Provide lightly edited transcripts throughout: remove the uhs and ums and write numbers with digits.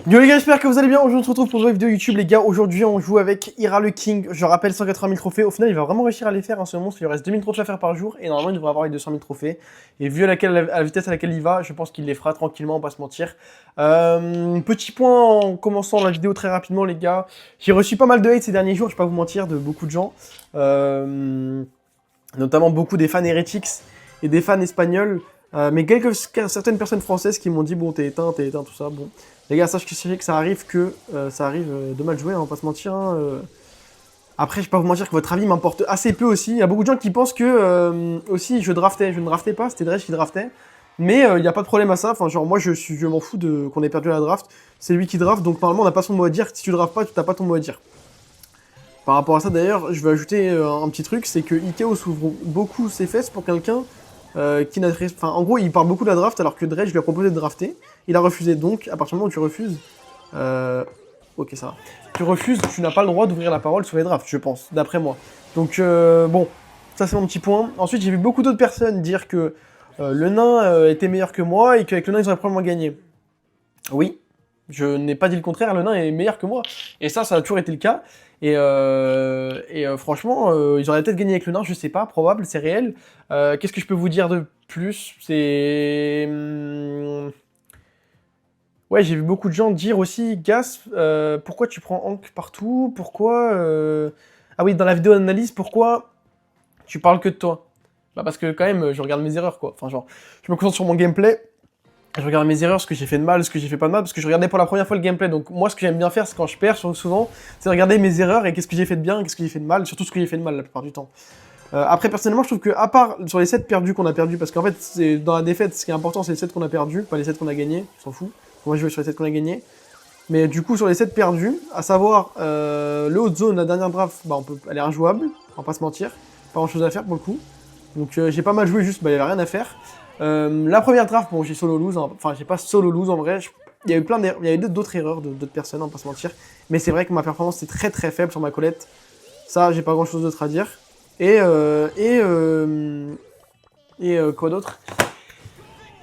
Yo les gars, j'espère que vous allez bien. Aujourd'hui on se retrouve pour une nouvelle vidéo YouTube les gars. Aujourd'hui on joue avec Ira le King. Je rappelle 180 000 trophées. Au final il va vraiment réussir à les faire en ce moment parce qu'il lui reste 2000 trophées à faire par jour. Et normalement il devrait avoir les 200 000 trophées. Et vu à la vitesse à laquelle il va, je pense qu'il les fera tranquillement, on va pas se mentir. Petit point en commençant la vidéo très rapidement les gars. J'ai reçu pas mal de hate ces derniers jours, je vais pas vous mentir, de beaucoup de gens. Notamment beaucoup des fans Heretics et des fans espagnols. Mais certaines personnes françaises qui m'ont dit bon t'es éteint, tout ça, bon. Les gars, sachez que ça arrive de mal jouer, hein, on va pas se mentir. Hein, Après, je vais pas vous mentir que votre avis m'importe assez peu aussi. Il y a beaucoup de gens qui pensent que aussi je ne draftais pas, c'était Dredge qui draftait. Mais il n'y a pas de problème à ça. Enfin, genre moi je m'en fous de qu'on ait perdu la draft. C'est lui qui draft, donc normalement on n'a pas son mot à dire. Si tu draftes pas, tu n'as pas ton mot à dire. Par rapport à ça d'ailleurs, je vais ajouter un petit truc, c'est que Ikeo s'ouvre beaucoup ses fesses pour quelqu'un qui n'a... Enfin, en gros, il parle beaucoup de la draft alors que Dredge lui a proposé de drafter. Il a refusé, donc à partir du moment où tu refuses... Ok, ça va. Tu refuses, tu n'as pas le droit d'ouvrir la parole sur les drafts, je pense, d'après moi. Donc, bon, ça c'est mon petit point. Ensuite, j'ai vu beaucoup d'autres personnes dire que le nain était meilleur que moi et qu'avec le nain, ils auraient probablement gagné. Oui, je n'ai pas dit le contraire, le nain est meilleur que moi. Et ça a toujours été le cas. Franchement, ils auraient peut-être gagné avec le nain, je sais pas, probable, c'est réel. Qu'est-ce que je peux vous dire de plus? C'est... Ouais, j'ai vu beaucoup de gens dire aussi, Gas, pourquoi tu prends Hank partout? Pourquoi... Ah oui, dans la vidéo d'analyse, pourquoi tu parles que de toi? Bah parce que quand même, je regarde mes erreurs, quoi. Enfin, genre, je me concentre sur mon gameplay, je regarde mes erreurs, ce que j'ai fait de mal, ce que j'ai fait pas de mal, parce que je regardais pour la première fois le gameplay. Donc moi, ce que j'aime bien faire, c'est quand je perds, souvent, c'est regarder mes erreurs et qu'est-ce que j'ai fait de bien et qu'est-ce que j'ai fait de mal, surtout ce que j'ai fait de mal la plupart du temps. Après, personnellement, je trouve que à part sur les 7 perdus qu'on a perdus, parce qu'en fait, dans la défaite, ce qui est important, c'est les 7 qu'on a perdus, pas les 7 qu'on a gagnés, on s'en fout. Moi, je vais sur les 7 qu'on a gagnés. Mais du coup, sur les 7 perdus, à savoir le haut de zone, la dernière draft, bah, elle est injouable, on va pas se mentir. Pas grand chose à faire pour le coup. Donc j'ai pas mal joué, juste, bah, il y avait rien à faire. La première draft, bon, j'ai solo lose, hein. Enfin, j'ai pas solo lose en vrai. Il y a eu il y a eu d'autres erreurs d'autres personnes, on va pas se mentir. Mais c'est vrai que ma performance est très faible sur ma Colette. Ça, j'ai pas grand chose d'autre à dire. Quoi d'autre?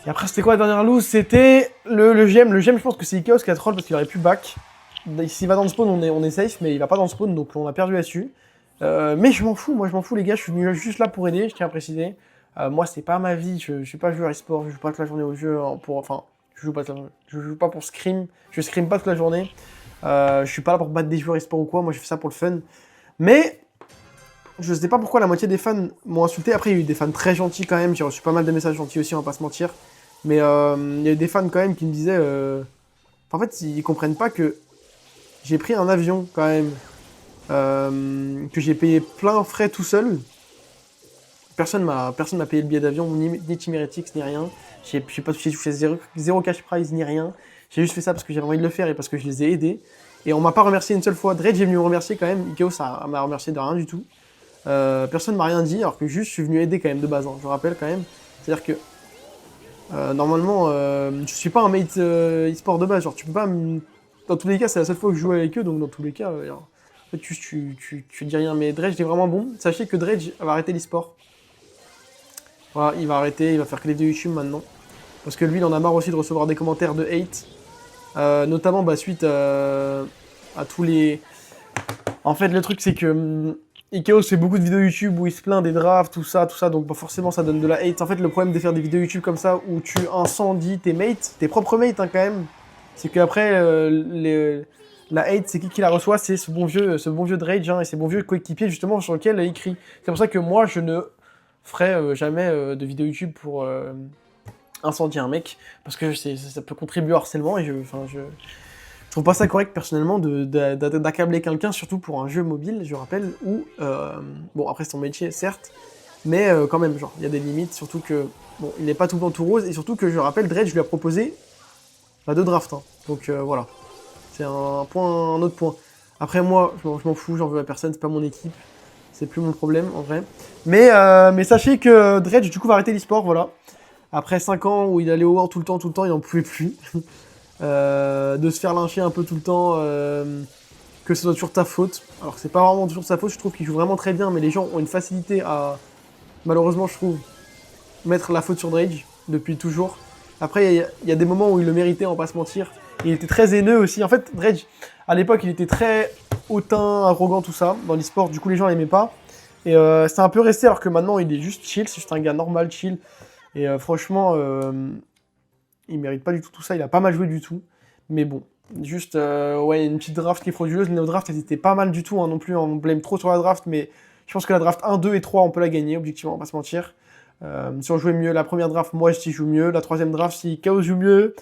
Et après, c'était quoi la dernière lose? C'était le GM. Le GM, je pense que c'est Ikeos qui a troll parce qu'il aurait pu back. S'il va dans le spawn, on est safe, mais il va pas dans le spawn, donc on a perdu là-dessus. Mais je m'en fous, moi je m'en fous les gars, je suis venu juste là pour aider, je tiens à préciser. Moi c'est pas ma vie, je suis pas joueur e-sport, je joue pas toute la journée au jeu enfin, je joue pas pour scrim, je scrim pas toute la journée. Je suis pas là pour battre des joueurs e-sport ou quoi, moi je fais ça pour le fun. Mais je sais pas pourquoi la moitié des fans m'ont insulté. Après il y a eu des fans très gentils quand même, j'ai reçu pas mal de messages gentils aussi, on va pas se mentir. Mais il y a eu des fans quand même qui me disaient... En fait ils comprennent pas que j'ai pris un avion quand même. Que j'ai payé plein frais tout seul. Personne m'a payé le billet d'avion, ni Team Heretics, ni rien. J'ai pas touché zéro cash prize, ni rien. J'ai juste fait ça parce que j'avais envie de le faire et parce que je les ai aidés. Et on m'a pas remercié une seule fois. Dredge est venu me remercier quand même. Ikeo, ça m'a remercié de rien du tout. Personne m'a rien dit, alors que juste je suis venu aider quand même de base. Hein. Je rappelle quand même. C'est-à-dire que normalement, je suis pas un mate e-sport de base. Genre, tu peux pas. Dans tous les cas, c'est la seule fois que je joue avec eux, donc dans tous les cas, en fait, tu dis rien. Mais Dredge est vraiment bon. Sachez que Dredge va arrêter l'e-sport. Voilà, il va arrêter, il va faire que les vidéos YouTube maintenant. Parce que lui, il en a marre aussi de recevoir des commentaires de hate. Notamment bah, suite à tous les... En fait, le truc, c'est que Ikeos fait beaucoup de vidéos YouTube où il se plaint des drafts, tout ça, donc bah, forcément, ça donne de la hate. En fait, le problème de faire des vidéos YouTube comme ça, où tu incendies tes mates, tes propres mates, hein, quand même, c'est qu'après, la hate, c'est qui la reçoit? C'est ce bon vieux Dredge, hein, et ces bons vieux coéquipiers, justement, sur lequel il crie. C'est pour ça que moi, je ne ferai jamais de vidéo YouTube pour incendier un mec, parce que ça peut contribuer au harcèlement, et je trouve pas ça correct, personnellement, d'accabler quelqu'un, surtout pour un jeu mobile, je rappelle, où, bon, après c'est ton métier, certes, mais quand même, genre, il y a des limites, surtout que, bon, il n'est pas tout blanc tout rose, et surtout que, je rappelle, Dredge lui a proposé bah, 2 drafts, hein. Donc voilà, c'est un autre point. Après moi, je m'en fous, j'en veux à personne, c'est pas mon équipe, c'est plus mon problème, en vrai. Mais sachez que Dredge, du coup, va arrêter l'e-sport, voilà. Après 5 ans où il allait au World tout le temps, il en pouvait plus. De se faire lyncher un peu tout le temps, que ce soit toujours ta faute. Alors que c'est pas vraiment toujours sa faute, je trouve qu'il joue vraiment très bien, mais les gens ont une facilité à, malheureusement je trouve, mettre la faute sur Dredge, depuis toujours. Après il y a des moments où il le méritait, on va pas se mentir, Et il était très haineux aussi. En fait, Dredge, à l'époque, il était très hautain, arrogant, tout ça, dans l'e-sport. Du coup, les gens l'aimaient pas. Et c'est un peu resté, alors que maintenant, il est juste chill. C'est juste un gars normal, chill. Et franchement, il mérite pas du tout tout ça. Il a pas mal joué du tout. Mais bon, juste, ouais, une petite draft qui est frauduleuse. Les draft, elles étaient pas mal du tout, hein, non plus. On blâme trop sur la draft, mais je pense que la draft 1, 2 et 3, on peut la gagner, objectivement, on va pas se mentir. Si on jouait mieux la première draft, moi, je joue mieux. La troisième draft, si Chaos joue mieux.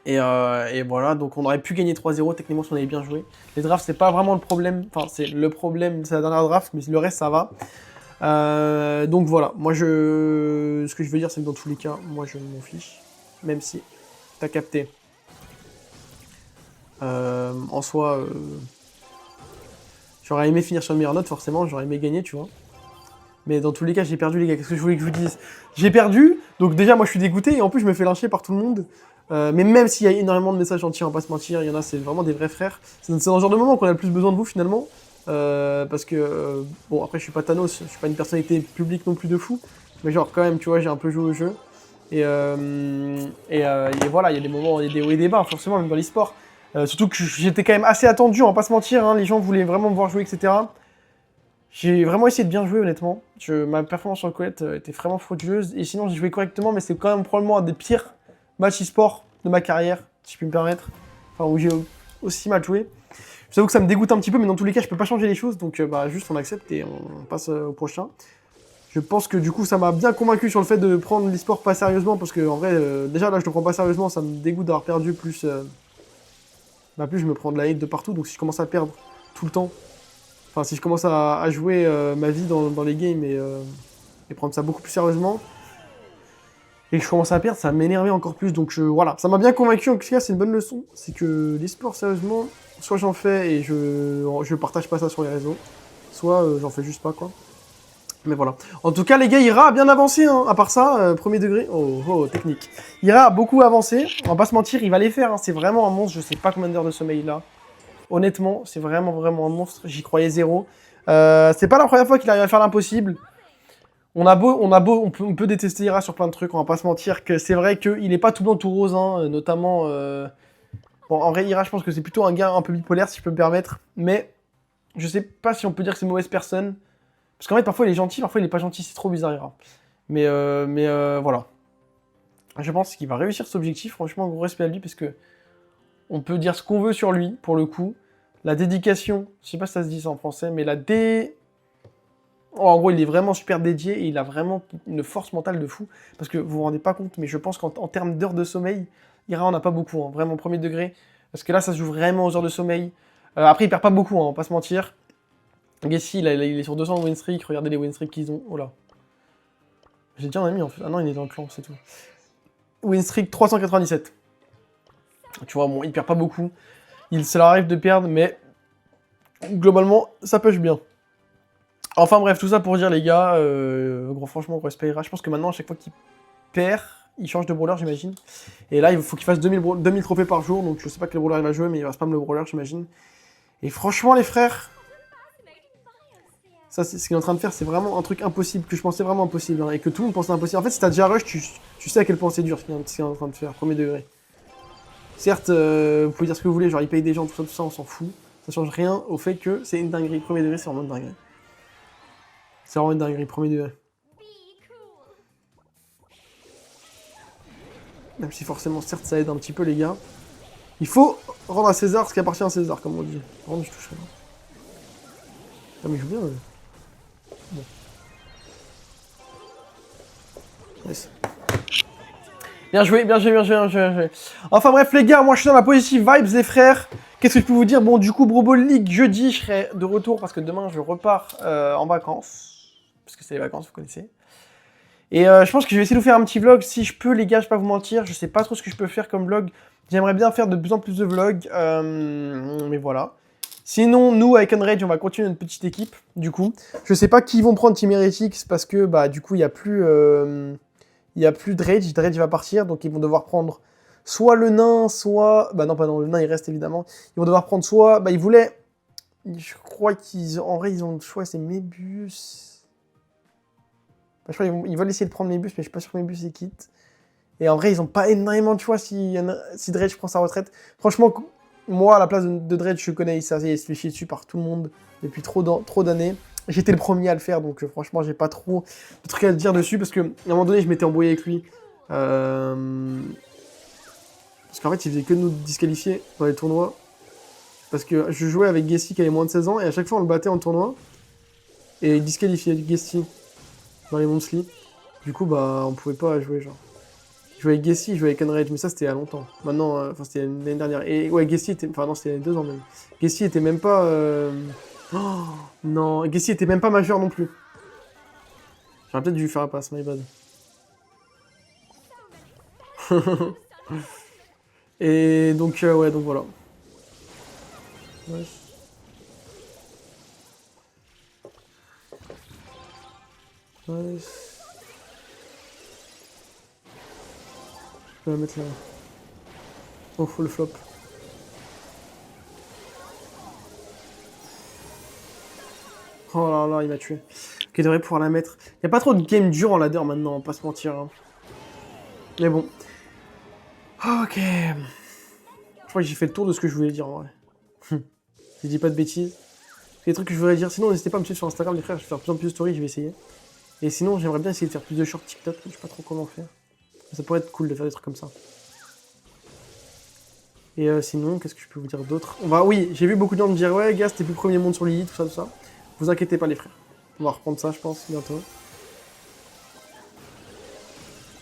Et voilà, donc on aurait pu gagner 3-0 techniquement si on avait bien joué. Les drafts, c'est pas vraiment le problème. Enfin, c'est le problème, c'est la dernière draft, mais le reste, ça va. Donc voilà, ce que je veux dire, c'est que dans tous les cas, moi, je m'en fiche. Même si, t'as capté. En soi, j'aurais aimé finir sur une meilleure note, forcément, j'aurais aimé gagner, tu vois. Mais dans tous les cas, j'ai perdu, les gars. Qu'est-ce que je voulais que je vous dise? J'ai perdu, donc déjà, moi, je suis dégoûté, et en plus, je me fais lyncher par tout le monde. Mais même s'il y a énormément de messages gentils, on va pas se mentir, il y en a, c'est vraiment des vrais frères. C'est dans ce genre de moment qu'on a le plus besoin de vous, finalement. Parce que, bon, après, je suis pas Thanos, je suis pas une personnalité publique non plus de fou. Mais genre, quand même, tu vois, j'ai un peu joué au jeu. Et voilà, il y a des moments, il y a des hauts et des bas, forcément, même dans l'e-sport. Surtout que j'étais quand même assez attendu, on va pas se mentir, hein, les gens voulaient vraiment me voir jouer, etc. J'ai vraiment essayé de bien jouer, honnêtement. Ma performance sur le Colette était vraiment frauduleuse. Et sinon, j'ai joué correctement, mais c'est quand même probablement un des pires matchs e-sport de ma carrière, si je puis me permettre. Enfin, où j'ai aussi mal joué. Je t'avoue que ça me dégoûte un petit peu, mais dans tous les cas, je peux pas changer les choses. Donc, bah, juste on accepte et on passe au prochain. Je pense que du coup, ça m'a bien convaincu sur le fait de prendre l'e-sport pas sérieusement. Parce que, en vrai, déjà là, je le prends pas sérieusement. Ça me dégoûte d'avoir perdu plus. Plus je me prends de la hate de partout. Donc, si je commence à perdre tout le temps. Enfin, si je commence à jouer ma vie dans les games et prendre ça beaucoup plus sérieusement, et que je commence à perdre, ça va m'énerver encore plus. Donc voilà, ça m'a bien convaincu, en tout cas, c'est une bonne leçon. C'est que l'e-sport, sérieusement, soit j'en fais et je partage pas ça sur les réseaux, soit j'en fais juste pas, quoi. Mais voilà. En tout cas, les gars, Ira a bien avancé, hein. À part ça, premier degré, technique. Ira a beaucoup avancé, on va pas se mentir, il va les faire, hein. C'est vraiment un monstre, je sais pas combien d'heures de sommeil il a. Honnêtement, c'est vraiment, vraiment un monstre. J'y croyais zéro. C'est pas la première fois qu'il arrive à faire l'impossible. On peut détester Ira sur plein de trucs, on va pas se mentir, que c'est vrai qu'il est pas tout blanc tout rose, hein, notamment... Bon, en vrai, Ira, je pense que c'est plutôt un gars un peu bipolaire, si je peux me permettre, mais je sais pas si on peut dire que c'est une mauvaise personne, parce qu'en fait, parfois il est gentil, parfois il est pas gentil, c'est trop bizarre, Ira. Mais voilà. Je pense qu'il va réussir cet objectif, franchement, gros respect à lui, parce que on peut dire ce qu'on veut sur lui, pour le coup. La dédication, je sais pas si ça se dit ça en français, mais en gros, il est vraiment super dédié et il a vraiment une force mentale de fou. Parce que vous vous rendez pas compte, mais je pense qu'en termes d'heures de sommeil, Ira en a pas beaucoup, hein, vraiment premier degré. Parce que là, ça se joue vraiment aux heures de sommeil. Après, il perd pas beaucoup, hein, on va pas se mentir. Gessi, il est sur 200 win streak, regardez les win streak qu'ils ont. Oh là. J'ai déjà un ami en fait. Ah non, il est dans le clan, c'est tout. Win streak 397. Tu vois, bon, il perd pas beaucoup. Ça leur arrive de perdre, mais globalement, ça pêche bien. Enfin bref, tout ça pour dire les gars, gros franchement, gros respect Ira. Je pense que maintenant, à chaque fois qu'il perd, il change de brawler, j'imagine. Et là, il faut qu'il fasse 2000 trophées par jour, donc je sais pas quel brawler il va jouer, mais il va spam le brawler, j'imagine. Et franchement, les frères, ça, c'est ce qu'il est en train de faire, c'est vraiment un truc impossible, que je pensais vraiment impossible, hein, et que tout le monde pensait impossible. En fait, si t'as déjà rush, tu sais à quel point c'est dur ce qu'il est en train de faire, premier degré. Certes, vous pouvez dire ce que vous voulez, genre il paye des gens, tout ça, on s'en fout. Ça change rien au fait que c'est une dinguerie. Premier degré, c'est vraiment une dinguerie. C'est vraiment une dinguerie, premier degré. Même si forcément, certes, ça aide un petit peu, les gars. Il faut rendre à César ce qui appartient à César, comme on dit. Vraiment, je touche rien. Ah, mais il joue bien, Bon. Nice. Bien joué, bien joué, bien joué, bien joué, bien joué. Enfin bref, les gars, moi je suis dans la positive vibes, les frères. Qu'est-ce que je peux vous dire? Bon, du coup, Brawl Ball League, jeudi, je serai de retour parce que demain, je repars en vacances. Parce que c'est les vacances, vous connaissez. Et je pense que je vais essayer de vous faire un petit vlog si je peux, les gars, je vais pas vous mentir. Je sais pas trop ce que je peux faire comme vlog. J'aimerais bien faire de plus en plus de vlogs. Mais voilà. Sinon, nous, avec Enrage, on va continuer notre petite équipe, du coup. Je sais pas qui vont prendre Team Heretics parce que, bah, du coup, il y a plus Dredge. Dredge va partir, donc ils vont devoir prendre soit le nain, soit... Bah non, pas non, le nain, il reste évidemment. Ils vont devoir prendre soit... Bah, ils voulaient... Je crois qu'ils... En vrai, ils ont le choix, c'est Mébius. Bah, je crois qu'ils veulent essayer de prendre Mébius, mais je suis pas sûr que Mébius est quitte. Et en vrai, ils ont pas énormément de choix si Dredge prend sa retraite. Franchement, moi, à la place de Dredge, je connais, il se fait chier dessus par tout le monde depuis trop d'années. J'étais le premier à le faire, donc franchement, j'ai pas trop de trucs à dire dessus, parce qu'à un moment donné, je m'étais embrouillé avec lui. Parce qu'en fait, il faisait que nous disqualifier dans les tournois. Parce que je jouais avec Gessi qui avait moins de 16 ans, et à chaque fois, on le battait en tournoi. Et il disqualifiait Gessi dans les Monthly. Du coup, bah, on pouvait pas jouer, genre. Je jouais avec Gessi, je jouais avec Enrage, mais ça c'était il y a longtemps. Maintenant, enfin c'était l'année dernière. Et ouais, Gessi était. Enfin non, c'était il y a 2 ans même. Gessi était même pas. Oh, non, Gessi était même pas majeur non plus. J'aurais peut-être dû lui faire un pass, my bad. Et donc, ouais, donc voilà. Nice. Nice. Je vais la mettre là. Oh, faut le flop. Oh là là, il m'a tué. Ok, il devrait pouvoir la mettre. Y a pas trop de game dur en ladder maintenant, on va pas se mentir. Hein. Mais bon. Ok. Je crois que j'ai fait le tour de ce que je voulais dire en vrai. Je dis pas de bêtises. C'est des trucs que je voudrais dire. Sinon, n'hésitez pas à me suivre sur Instagram, les frères. Je vais faire de plus en plus de stories, je vais essayer. Et sinon, j'aimerais bien essayer de faire plus de shorts TikTok. Je sais pas trop comment faire. Ça pourrait être cool de faire des trucs comme ça. Et sinon, qu'est-ce que je peux vous dire d'autre? Oui, j'ai vu beaucoup de gens me dire ouais, gars, c'était plus premier monde sur Lily, tout ça, tout ça. Vous inquiétez pas, les frères. On va reprendre ça, je pense, bientôt.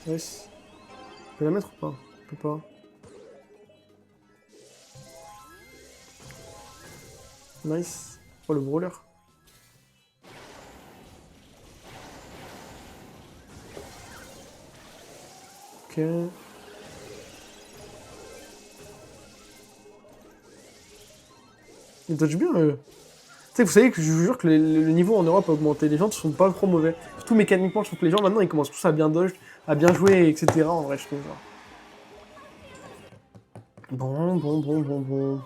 Yes. On peut la mettre ou pas? On peut pas. Nice. Oh, le brawler. Ok. Ils dodge bien, eux. Tu sais, vous savez que je vous jure que le niveau en Europe a augmenté. Les gens ne sont pas trop mauvais. Surtout mécaniquement, je trouve que les gens maintenant ils commencent tous à bien dodge, à bien jouer, etc. En vrai, je trouve. Genre. Bon.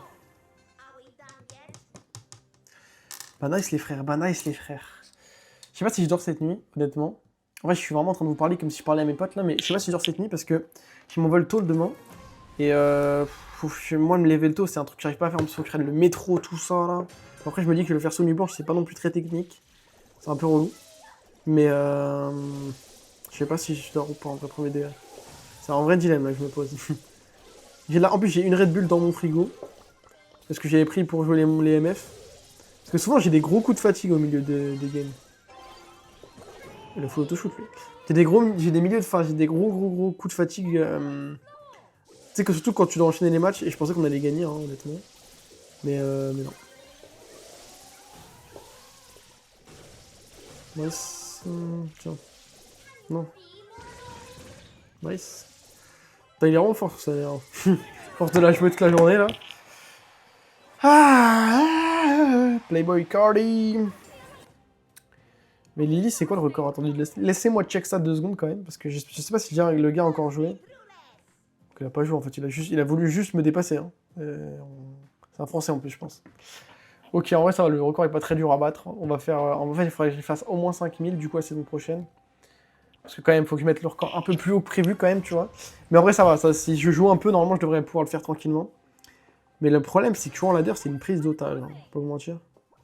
Bah nice les frères, bah nice les frères. Je sais pas si je dors cette nuit, honnêtement. En vrai, je suis vraiment en train de vous parler comme si je parlais à mes potes là, mais je sais pas si je dors cette nuit parce que je m'envole tôt le demain. Et moi, me lever le tôt, c'est un truc que j'arrive pas à faire, parce qu'il faut que je prenne le métro, tout ça là. Après, je me dis que le faire sous nuit blanche, c'est pas non plus très technique. C'est un peu relou. Mais je sais pas si je dors ou pas en vrai, premier degré. C'est un vrai dilemme là que je me pose. En plus, j'ai une Red Bull dans mon frigo. Parce que j'avais pris pour jouer les MF. Parce que souvent, j'ai des gros coups de fatigue au milieu des games. Il a full auto-shoot, lui. J'ai des gros coups de fatigue. Tu sais que surtout quand tu dois enchaîner les matchs, et je pensais qu'on allait gagner, hein, honnêtement. Mais non. Nice. Tiens. Non. Nice. Putain, il est vraiment fort, ça a l'air. Force de la jouer toute la journée, là. Playboy Cardi. Mais Lily, c'est quoi le record? Attendez, laissez-moi check ça 2 secondes quand même, parce que je sais pas si le gars a encore joué. Il a pas joué en fait, il a voulu juste me dépasser. Hein. C'est un français en plus, je pense. Ok, en vrai, ça va, le record est pas très dur à battre. On va faire. En fait, il faudrait que je fasse au moins 5000 du coup la saison prochaine. Parce que quand même, il faut que je mette le record un peu plus haut que prévu quand même, tu vois. Mais en vrai, ça va. Ça, si je joue un peu, normalement, je devrais pouvoir le faire tranquillement. Mais le problème, c'est que jouer en ladder, c'est une prise d'otage. Hein, pas vous mentir.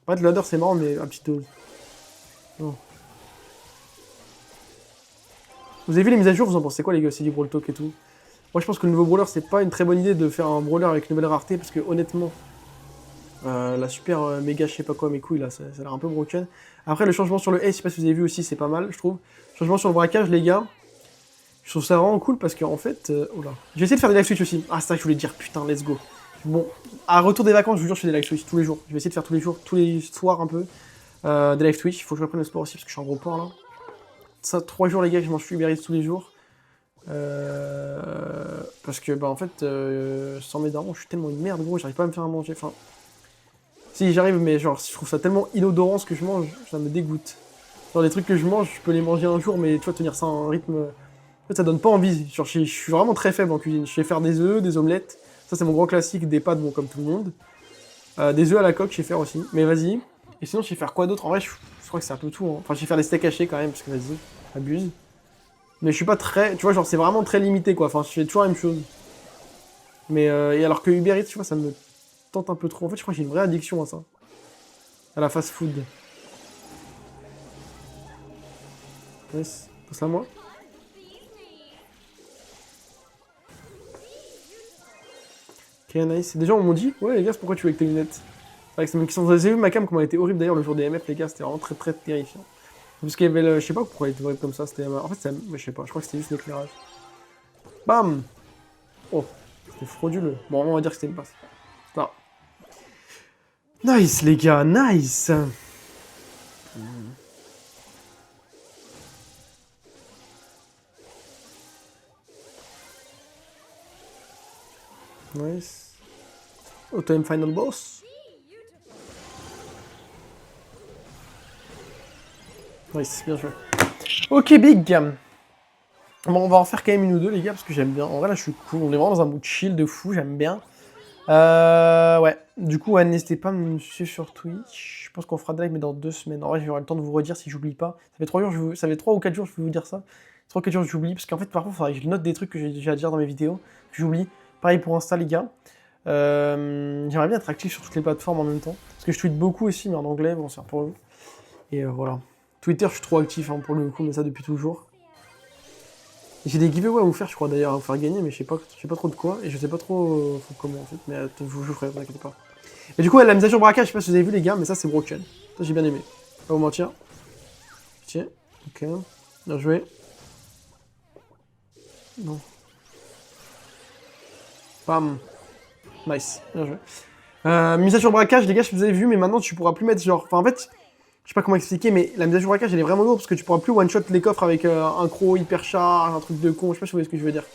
En fait, le ladder, c'est marrant, mais à petite dose. Non. Vous avez vu les mises à jour, vous en pensez quoi, les gars, c'est du Brawl Talk et tout? Moi, je pense que le nouveau brawler, c'est pas une très bonne idée de faire un brawler avec une nouvelle rareté, parce que honnêtement, la super méga, je sais pas quoi, mes couilles là, ça a l'air un peu broken. Après, le changement sur le S, je sais pas si vous avez vu aussi, c'est pas mal, je trouve. Changement sur le braquage, les gars, je trouve ça vraiment cool parce qu'en fait. Oh là. Je vais essayer de faire des live Twitch aussi. Ah, c'est ça que je voulais dire, putain, let's go. Bon, à retour des vacances, je vous jure, je fais des live Twitch tous les jours. Je vais essayer de faire tous les jours, tous les soirs un peu. Des live Twitch, il faut que je reprenne le sport aussi parce que je suis en gros port là. Ça, 3 jours, les gars, je m'en suis libéré tous les jours. Parce que, bah, en fait, sans mes darons, je suis tellement une merde, gros, j'arrive pas à me faire à manger. Enfin, si j'arrive, mais genre, je trouve ça tellement inodorant ce que je mange, ça me dégoûte. Genre, les trucs que je mange, je peux les manger un jour, mais tu vois, tenir ça à un rythme. En fait, ça donne pas envie. Genre, je suis vraiment très faible en cuisine. Je sais faire des œufs, des omelettes. Ça, c'est mon grand classique, des pâtes, bon, comme tout le monde. Des œufs à la coque, je sais faire aussi. Mais vas-y. Et sinon, je sais faire quoi d'autre? En vrai, je crois que c'est un peu tout. Hein. Enfin, je sais faire des steaks hachés quand même, parce que vas-y, abuse. Mais je suis pas très... Tu vois, genre, c'est vraiment très limité, quoi. Enfin, je fais toujours la même chose. Mais, et alors que Uber Eats, tu vois, ça me tente un peu trop. En fait, je crois que j'ai une vraie addiction à ça. À la fast-food. Nice. Passe à moi. Ok, nice. Des gens m'ont dit, ouais, les gars, c'est pourquoi tu joues avec tes lunettes? Ouais, c'est une question. Vous avez vu ma cam, comment elle était horrible d'ailleurs le jour des MF, les gars, c'était vraiment très très terrifiant. Parce qu'il y avait le... Je sais pas pourquoi elle était horrible comme ça, c'était... En fait, c'était... Je sais pas, je crois que c'était juste l'éclairage. Bam! Oh, c'était frauduleux. Bon, on va dire que c'était une passe. Non. Nice, les gars, nice! Nice. Autumn Final Boss. Nice, bien joué. Ok, big. Bon, on va en faire quand même une ou deux, les gars, parce que j'aime bien. En vrai, là, je suis cool. On est vraiment dans un mood chill de fou, j'aime bien. Ouais. Du coup, ouais, n'hésitez pas à me suivre sur Twitch. Je pense qu'on fera des lives, mais dans 2 semaines. En vrai, j'aurai le temps de vous redire si j'oublie pas. Ça fait 3 jours, ça fait 3 ou 4 jours, je peux vous dire ça. 3 ou 4 jours, j'oublie. Parce qu'en fait, parfois, il faudrait que je note des trucs que j'ai à dire dans mes vidéos. Que j'oublie. Pareil pour Insta, les gars. J'aimerais bien être actif sur toutes les plateformes en même temps. Parce que je tweete beaucoup aussi, mais en anglais, bon, c'est pour eux. Et voilà. Twitter, je suis trop actif hein, pour le coup, mais ça depuis toujours. J'ai des giveaways à vous faire, je crois d'ailleurs, à vous faire gagner, mais je sais pas trop de quoi, et je sais pas trop comment en fait, mais je vous ferai, vous inquiétez pas. Et du coup, la mise à jour braquage, je sais pas si vous avez vu les gars, mais ça c'est broken. Ça j'ai bien aimé. Pas vous mentir. Tiens, ok. Bien joué. Non. Bam. Nice, bien joué. Mise à jour braquage, les gars, je sais pas si vous avez vu, mais maintenant tu pourras plus mettre genre. Enfin en fait, je sais pas comment expliquer, mais la mise à jour braquage elle est vraiment lourde parce que tu pourras plus one shot les coffres avec un croc hyper charge, un truc de con, je sais pas si vous voyez ce que je veux dire.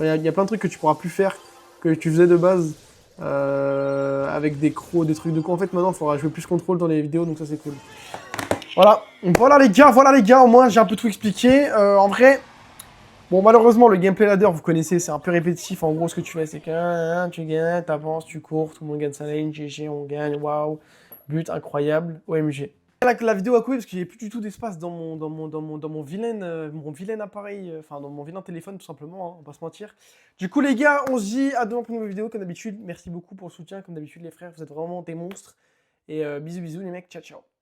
Il y a plein de trucs que tu pourras plus faire que tu faisais de base avec des crocs, des trucs de con. En fait, maintenant, il faudra jouer plus contrôle dans les vidéos, donc ça c'est cool. Voilà, voilà les gars, au moins j'ai un peu tout expliqué. En vrai, bon malheureusement le gameplay ladder, vous connaissez, c'est un peu répétitif. En gros, ce que tu fais, c'est que tu gagnes, t'avances, tu cours, tout le monde gagne sa lane, GG, on gagne, waouh, but incroyable, OMG. La vidéo a coupé parce que j'ai plus du tout d'espace mon vilain appareil, enfin dans mon vilain téléphone tout simplement, hein, on va pas se mentir. Du coup les gars, on se dit à demain pour une nouvelle vidéo comme d'habitude. Merci beaucoup pour le soutien, comme d'habitude les frères, vous êtes vraiment des monstres. Et bisous bisous les mecs, ciao ciao.